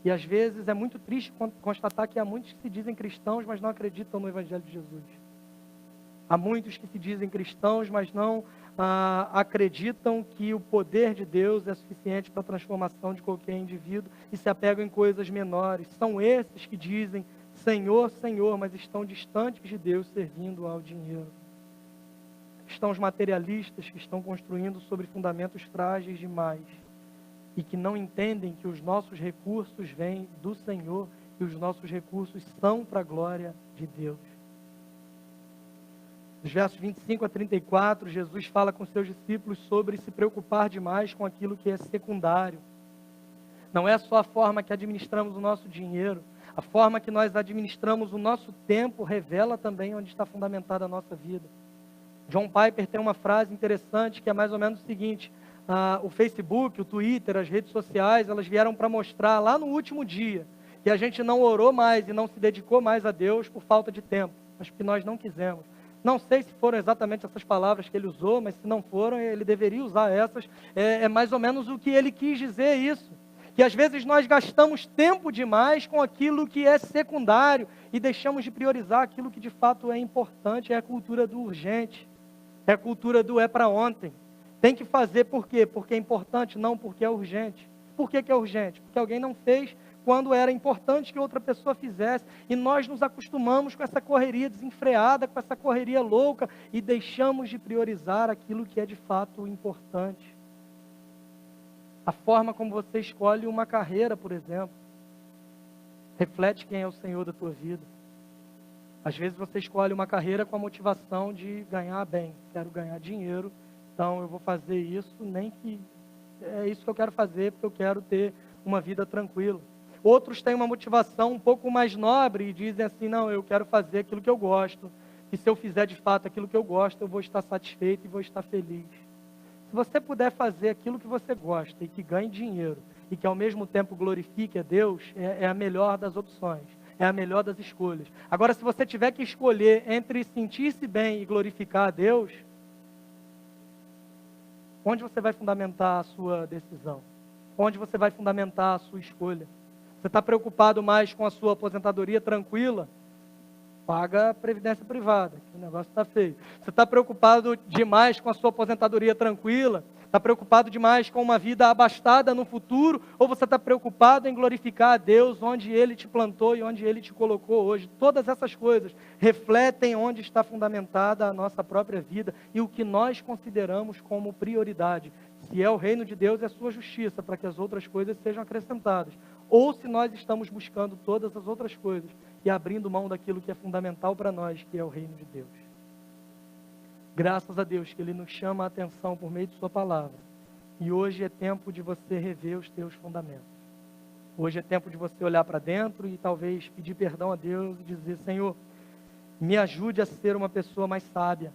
Speaker 1: e às vezes é muito triste constatar que há muitos que se dizem cristãos, mas não acreditam no Evangelho de Jesus. Há muitos que se dizem cristãos, mas não acreditam que o poder de Deus é suficiente para a transformação de qualquer indivíduo e se apegam em coisas menores. São esses que dizem Senhor, Senhor, mas estão distantes de Deus, servindo ao dinheiro. Cristãos materialistas que estão construindo sobre fundamentos frágeis demais e que não entendem que os nossos recursos vêm do Senhor e os nossos recursos são para a glória de Deus. Nos versos 25 a 34, Jesus fala com seus discípulos sobre se preocupar demais com aquilo que é secundário. Não é só a forma que administramos o nosso dinheiro. A forma que nós administramos o nosso tempo revela também onde está fundamentada a nossa vida. John Piper tem uma frase interessante que é mais ou menos o seguinte: o Facebook, o Twitter, as redes sociais, elas vieram para mostrar lá no último dia que a gente não orou mais e não se dedicou mais a Deus por falta de tempo, mas porque nós não quisemos. Não sei se foram exatamente essas palavras que ele usou, mas se não foram, ele deveria usar essas. É mais ou menos o que ele quis dizer isso. Que às vezes nós gastamos tempo demais com aquilo que é secundário e deixamos de priorizar aquilo que de fato é importante. É a cultura do urgente, é a cultura do é para ontem. Tem que fazer por quê? Porque é importante, não porque é urgente. Por que é urgente? Porque alguém não fez quando era importante que outra pessoa fizesse. E nós nos acostumamos com essa correria desenfreada, com essa correria louca e deixamos de priorizar aquilo que é de fato importante. A forma como você escolhe uma carreira, por exemplo, reflete quem é o Senhor da tua vida. Às vezes você escolhe uma carreira com a motivação de ganhar bem. Quero ganhar dinheiro, então eu vou fazer isso, nem que é isso que eu quero fazer, porque eu quero ter uma vida tranquila. Outros têm uma motivação um pouco mais nobre e dizem assim: não, eu quero fazer aquilo que eu gosto, e se eu fizer de fato aquilo que eu gosto, eu vou estar satisfeito e vou estar feliz. Se você puder fazer aquilo que você gosta e que ganhe dinheiro e que ao mesmo tempo glorifique a Deus, é a melhor das opções, é a melhor das escolhas. Agora, se você tiver que escolher entre sentir-se bem e glorificar a Deus, onde você vai fundamentar a sua decisão? Onde você vai fundamentar a sua escolha? Você está preocupado mais com a sua aposentadoria tranquila? Paga a previdência privada, que o negócio está feio. Você está preocupado demais com a sua aposentadoria tranquila? Está preocupado demais com uma vida abastada no futuro? Ou você está preocupado em glorificar a Deus onde Ele te plantou e onde Ele te colocou hoje? Todas essas coisas refletem onde está fundamentada a nossa própria vida e o que nós consideramos como prioridade. Se é o reino de Deus e a sua justiça, para que as outras coisas sejam acrescentadas. Ou se nós estamos buscando todas as outras coisas e abrindo mão daquilo que é fundamental para nós, que é o reino de Deus. Graças a Deus que Ele nos chama a atenção por meio de Sua palavra. E hoje é tempo de você rever os teus fundamentos. Hoje é tempo de você olhar para dentro e talvez pedir perdão a Deus e dizer: Senhor, me ajude a ser uma pessoa mais sábia.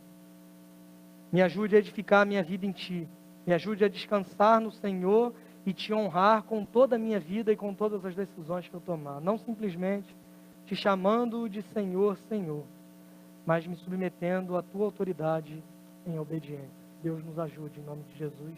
Speaker 1: Me ajude a edificar a minha vida em Ti. Me ajude a descansar no Senhor e Te honrar com toda a minha vida e com todas as decisões que eu tomar. Não simplesmente Te chamando de Senhor, Senhor, mas me submetendo à Tua autoridade em obediência. Deus nos ajude, em nome de Jesus.